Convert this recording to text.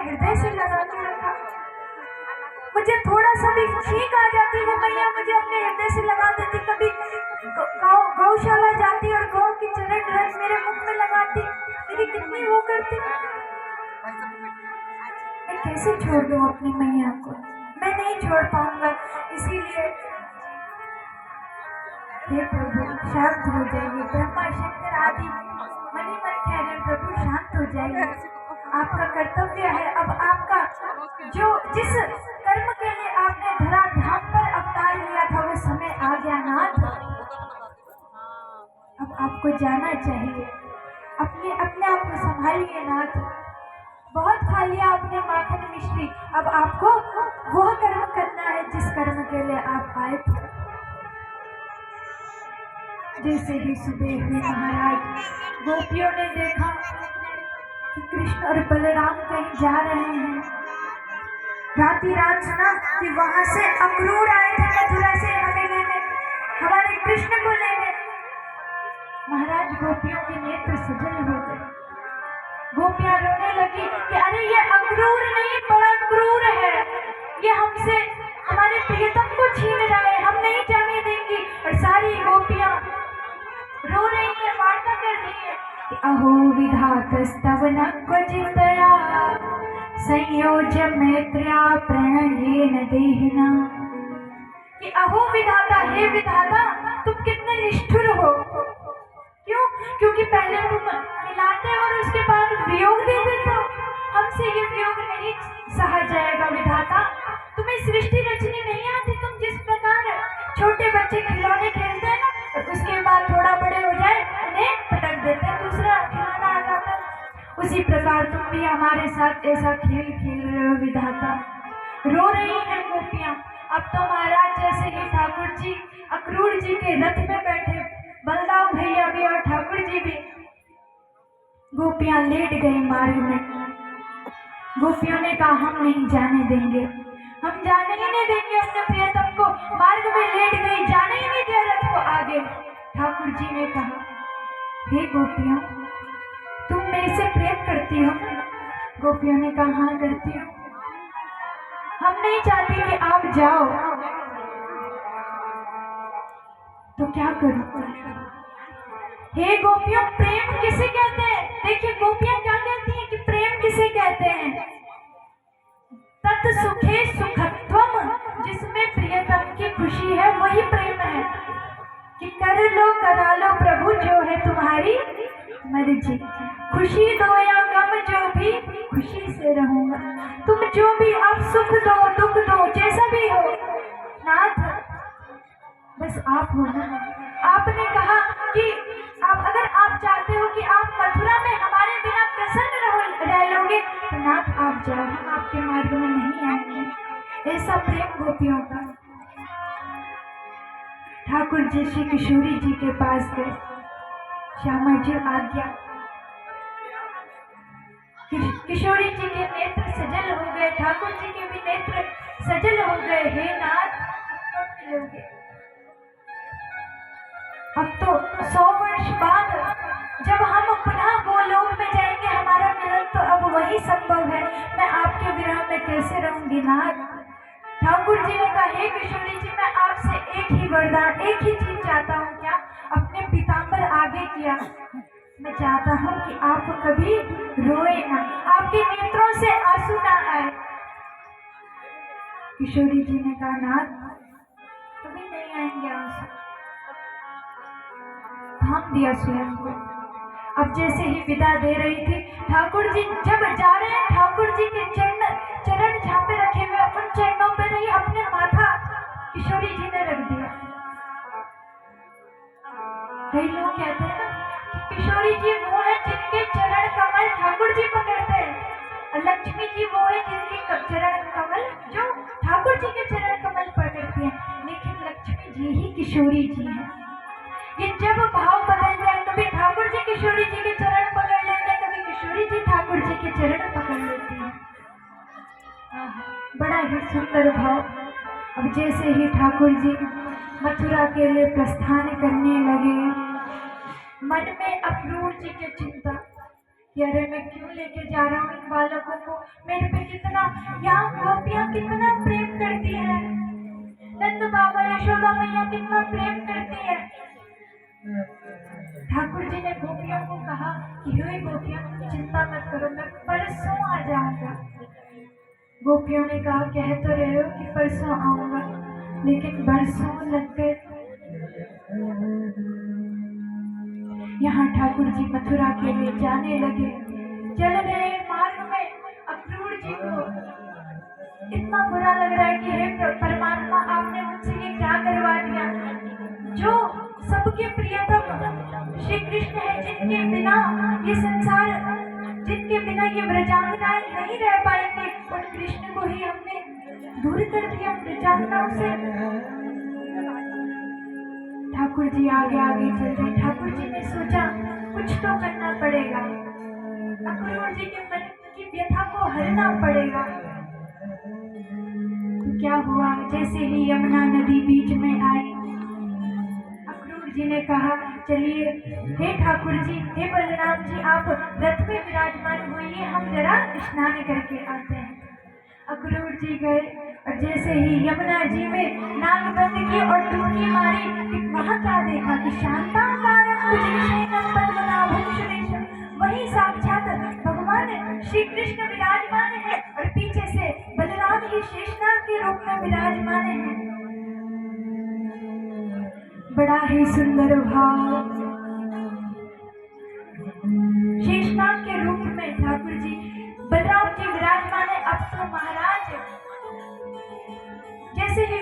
हृदय से लगा के रखा। मुझे थोड़ा सा भी छींक आ जाती वो मैया मुझे अपने हृदय से लगा देती। कभी गौशाला जाती और गौ की चरण रस मेरे मुख में लगाती। मेरी कितनी वो करती। मैं कैसे छोड़ दूं अपनी मैया को? मैं नहीं छोड़ पाऊंगा। इसीलिए हे प्रभु शांत हो जाइए। ब्रह्मा शंकर आदि मनी मन कह रहे प्रभु शांत हो जाइए। आपका कर्तव्य है। अब आपका जो जिस कर्म के लिए आपने धरा धाम पर अवतार लिया था वो समय आ गया नाथ। अब आपको जाना चाहिए। अपने आप को संभालिए नाथ। बहुत खा लिया आपने माखन मिश्री। अब आपको वह कर्म करना है जिस कर्म के लिए आप आए थे। जैसे ही सुबह हुई महाराज गोपियों ने देखा कि कृष्ण और बलराम कहीं जा रहे हैं। राती रात सुना कि वहां से अक्रूर आए थे मथुरा से हमें लेने, हमारे कृष्ण को लेने। महाराज गोपियों के नेत्र सजल हो गए। गोपियां रोने लगी कि अरे ये अक्रूर नहीं बड़ा क्रूर है। ये हमसे हमारे प्रियतम को छीन रहा है। हम नहीं जाने देंगी। और सारी गोपियां रो रही है, वार्ता कर रही है कि अहो विधातस्तव न क्वचितया संयोज्य मैत्र्या प्रणयेन देहिना। कि अहो विधाता, हे विधाता तुम कितने निष्ठुर हो। क्यों? क्योंकि पहले तुम मिलाते और उसके बाद वियोग दे देते हो। हमसे ये वियोग नहीं सहा जाएगा विधाता। तुम्हें सृष्टि रचनी नहीं आती। तुम जिस प्रकार छोटे बच्चे खिलौने खेलते हैं ना और उसके बाद थोड़ा बड़े हो जाए उन्हें पटक देते हैं, दूसरा खिलौना आ जाता है। उसी प्रकार तुम भी हमारे साथ ऐसा खेल खेल रहे हो विधाता। रो रही है गोपियां। अब तो महाराज जैसे ही ठाकुर जी अक्रूर जी के रथ में बैठे, बलदाऊ भैया भी और ठाकुर जी भी, गोपियां लेट गई मार्ग में। गोपियों ने कहा हम नहीं जाने देंगे, हम जाने ही नहीं देंगे अपने प्रियतम को। मार्ग में लेट गई, जाने ही नहीं दिया रथ को आगे। ठाकुर जी ने कहा हे गोपियों तुम मेरे से प्रेम करती हो? गोपियों ने कहा हाँ करती हूँ। हम नहीं चाहती कि आप जाओ तो क्या करूं? हे गोपियों प्रेम किसे कहते हैं? देखिए गोपियां क्या कहती हैं कि प्रेम किसे कहते हैं? तत् सुखे सुखत्वम, जिसमें प्रियतम की खुशी है वही प्रेम है। कि कर लो करा लो प्रभु जो है तुम्हारी मर्जी। खुशी दो या गम जो भी खुशी से रहूंगा। तुम जो भी आप सुख दो दुख दो जैसा भी हो नाथ, बस आप हो ना। आपने कहा कि अगर आप चाहते हो कि आप मथुरा में हमारे बिना प्रसन्न रह लोगे तो नाथ आप जाओ, हम आपके मार्ग में नहीं आएंगे। ऐसा प्रेम गोपियों का। ठाकुर जी श्री किशोरी जी के पास गए। श्यामा जी आज्ञा। किशोरी जी के नेत्र सजल हो गए, ठाकुर जी के भी नेत्र सजल हो गए। हे नाथ कब मिलोगे? अब तो 100 वर्ष बाद जब हम पुनः गोलोक में जाएंगे हमारा मिलन तो अब वही संभव है। मैं आपके विरह में कैसे रहूंगी नाथ? ठाकुर जी ने कहा हे किशोरी जी मैं आपसे एक ही वरदान एक ही चीज चाहता हूँ। क्या? अपने पीताम्बर आगे किया। मैं चाहता हूँ कि आप कभी रोए ना, आपके नेत्रों से आंसू ना आए। किशोरी जी ने कहा नाथ कभी नहीं आएंगे आंसू। थाम दिया स्वयं को। अब जैसे ही विदा दे रही थी ठाकुर जी जब जा रहे हैं, ठाकुर जी के चरण जहाँ पे रखे हुए उन चरणों पर ही अपने माथा किशोरी जी ने रख दिया। कई लोग कहते हैं ना कि किशोरी जी वो है जिनके चरण कमल ठाकुर जी पकड़ते हैं, और लक्ष्मी जी वो है जिनके चरण कमल जो ठाकुर जी के चरण कमल पकड़ती हैं। लेकिन लक्ष्मी जी ही किशोरी जी है। ये जब भाव बदल जाए, कभी ठाकुर जी किशोरी जी के चरण पकड़ लेते हैं, कभी किशोरी जी ठाकुर जी के चरण पकड़ लेती हैं। बड़ा ही सुंदर भाव। अब जैसे ही ठाकुर जी मथुरा के लिए प्रस्थान करने लगे, मन में अक्रूर जी की चिंता कि अरे मैं क्यों लेके जा रहा हूँ इन बालकों को, मेरे पे कितना, यहाँ गोपियाँ कितना प्रेम करती है, नंद बाबा यशोदा मैया कितना प्रेम करती है। ठाकुर जी ने गोपियों को कहा कि हे गोपियाँ, चिंता मत करो, मैं परसों आ जाऊंगा। गोपियों ने कहा कह तो रहे हो कि परसों आऊंगा, लेकिन बरसों लग गए। यहाँ ठाकुर जी मथुरा के लिए जाने लगे। चल रहे मार्ग में अक्रूर जी को इतना बुरा लग रहा है कि हे परमात्मा, आपने मुझसे ये क्या करवा दिया। जो सबके प्रियतम श्री कृष्ण है, जिनके बिना ये संसार, जिनके बिना ये ब्रजांगनाएं नहीं रह पाएंगे, उन कृष्ण को ही हमने दूर कर दिया ब्रजांगनाओं से। ठाकुर जी आगे आगे चल रहे। ठाकुर जी ने सोचा कुछ तो करना पड़ेगा, अक्रूर जी के मन की व्यथा को हरना पड़ेगा। तो क्या हुआ, जैसे ही यमुना नदी बीच में आई, अक्रूर जी ने कहा चलिए, हे ठाकुर जी, हे बलराम जी, आप रथ में विराजमान होइए, हम जरा स्नान करके आते हैं। अक्रूर जी गए और जैसे ही यमुना जी में नाक बंद की और डुबकी मारी, वहां क्या देखा कि शांताकारं भुजगशयनं पद्मनाभं सुरेशं, वही साक्षात भगवान श्री कृष्ण विराजमान है और पीछे से बलराम ही शेषनाग के रूप में विराजमान है। बड़ा ही सुंदर भाव, शेषनाग के रूप में ठाकुर जी, बलराम जी विराजमान है। अब तो महाराज जैसे ही